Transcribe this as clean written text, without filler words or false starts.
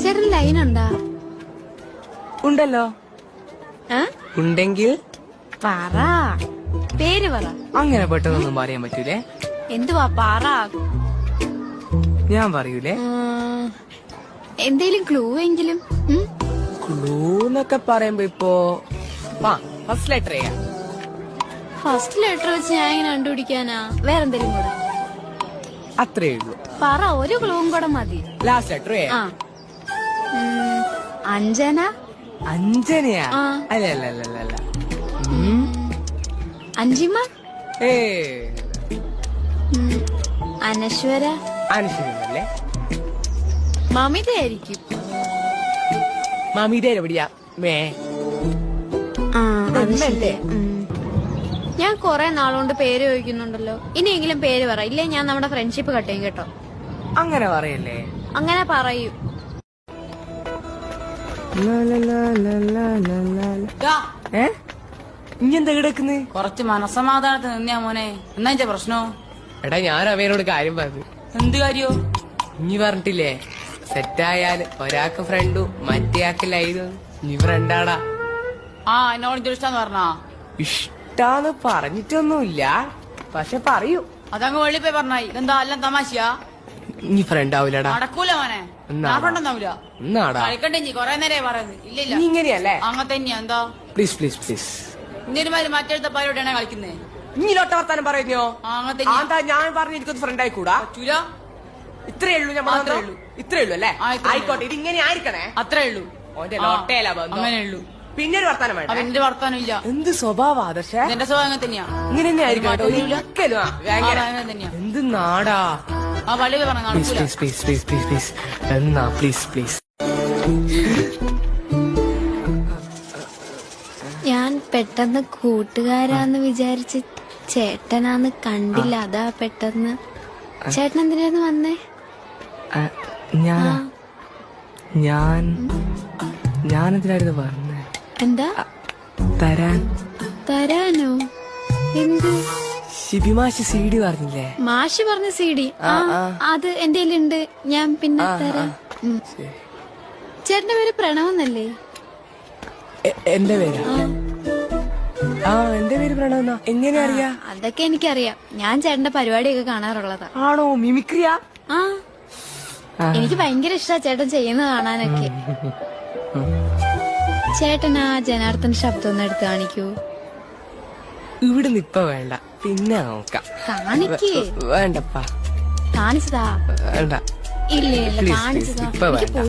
ചേട്ടൻ ലൈൻ ഉണ്ടാ? ഉണ്ടല്ലോ. ഉണ്ടെങ്കിൽ പറ, പേര് പറ. അങ്ങനെ പെട്ടെന്നൊന്നും പറയാൻ പറ്റൂലേ? എന്തുവാ പറ. ഞാൻ പറയൂലേ? എന്തേലും ക്ലൂ എങ്കിലും. ക്ലൂ എന്നൊക്കെ പറയുമ്പോ ഇപ്പോ ഫസ്റ്റ് ലെറ്റർ ചെയ്യാം. ഫസ്റ്റ് ലെറ്റർ വെച്ച് ഞാൻ ഇങ്ങനെ കണ്ടുപിടിക്കാനാ? വേറെന്തെങ്കിലും കൂടെ അത്രേ ഉള്ളൂ. പറ, ഒരു ക്ലൂവും കൂടെ മതി. ലാസ്റ്റ് ലെറ്റർ ചെയ്യാം. അഞ്ജന. അഞ്ജനയാ? അല്ല. അഞ്ചിമ. ഏ അനശ്വര. അനശ്വരല്ലേ? മമിതയായിരിക്കും. മമിത എവിടെയാ? ഞാൻ കൊറേ നാളുകൊണ്ട് പേര് ചോദിക്കുന്നുണ്ടല്ലോ. ഇനിയെങ്കിലും പേര് പറ, ഇല്ലേ ഞാൻ നമ്മുടെ ഫ്രണ്ട്ഷിപ്പ് കട്ട് ചെയ്യും കേട്ടോ. അങ്ങനെ പറയല്ലേ? അങ്ങനെ പറയൂ. ഇനി എന്താ കിടക്കുന്നേ? കുറച്ച് മനസമാധാനത്തിന് നിന്നാ മോനെ. എന്നാ പ്രശ്നോ? എടാ ഞാൻ അവനോട് കാര്യം പറഞ്ഞു. എന്ത് കാര്യോ? ഇനി പറഞ്ഞിട്ടില്ലേ, സെറ്റായാല് ഒരാൾക്ക് ഫ്രണ്ടും മറ്റേയാൾക്ക് ലൈനും. നീ ഫ്രണ്ടാടാ. എന്നോട് ഇഷ്ടാന്ന് പറഞ്ഞാ? ഇഷ്ടാന്ന് പറഞ്ഞിട്ടൊന്നുമില്ല, പക്ഷെ പറയൂ. അതങ്ങ് വെള്ളിപ്പോയി പറഞ്ഞായി. ഇതെന്താ എല്ലാം തമാശയാ? നീ ഫ്രണ്ട് ആവൂലടാ. നടക്കൂല മോനെ. കളിക്കണ്ടേ കൊറേ നേരം പറയുന്നത്. ഇല്ലില്ല ഇങ്ങനെയല്ലേ? അങ്ങനെ തന്നെയാ. എന്താ? Please please please. ഇന്ത്യമാര് മറ്റെടുത്ത പാരോടെയാണ് കളിക്കുന്നേ. ഇനിയിലോട്ട വർത്താനം പറയുന്നോ? ഞാൻ പറഞ്ഞിരിക്കുന്നത് ഫ്രണ്ട് ആയിക്കൂടാ? പറ്റൂല. ഇത്രേ ഉള്ളൂ. ഞാൻ ഇത്രേ ഉള്ളൂ അല്ലേ? ആയിക്കോട്ടെ, ഇത് ഇങ്ങനെ ആയിരിക്കണേ. അത്രേ ഉള്ളൂ. അങ്ങനെ ഉള്ളൂ. പിന്നെ ഒരു വർത്താനം വേണ്ട. എന്റെ വർത്താനം ഇല്ല. എന്ത് സ്വഭാവം ആദർശ? എന്റെ സ്വഭാവം അങ്ങനെ തന്നെയാ. ഇങ്ങനെ തന്നെ ആയിരിക്കും. എന്ത് നാടാ? പള്ളി പറഞ്ഞു എന്നാ പ്ലീസ് പ്ലീസ്. ഞാൻ പെട്ടെന്ന് കൂട്ടുകാരാന്ന് വിചാരിച്ച് ചേട്ടനാന്ന് കണ്ടില്ല, അതാ പെട്ടെന്ന്. ചേട്ടൻ എന്തിനായിരുന്നു വന്നേ? ഞാനെന്തിനായിരുന്നു പറഞ്ഞേ? എന്താ തരാനോ? എന്ത്? ശിബിമാഷ് CD പറഞ്ഞില്ലേ? മാഷ് പറഞ്ഞ CD? അത് എന്റെ കയ്യിലുണ്ട്, ഞാൻ പിന്നെ തരാം. ചേട്ടന്റെ പേര് പ്രണവെന്നല്ലേ? എന്റെ പേര് എന്റെ പേര് പ്രണവെന്നാ? എങ്ങനെ അറിയാ? അതൊക്കെ എനിക്കറിയാം, ഞാൻ ചേട്ടന്റെ പരിപാടിയൊക്കെ കാണാറുള്ളതാ. ആണോ? മിമിക്രിയാ? എനിക്ക് ഭയങ്കര ഇഷ്ടാ ചേട്ടൻ ചെയ്യുന്ന കാണാനൊക്കെ. ചേട്ടൻ ആ ജനാർദ്ദൻ ശബ്ദം ഒന്ന് എടുത്ത് കാണിക്കൂ. ഇവിടുന്ന് ഇപ്പൊ വേണ്ട, പിന്നെ നോക്കാം. കാണിക്കേ? വേണ്ടപ്പാ. കാണിച്ചതാ? വേണ്ട. ഇല്ല കാണിച്ചതാ. ഇപ്പൊ വേണ്ട.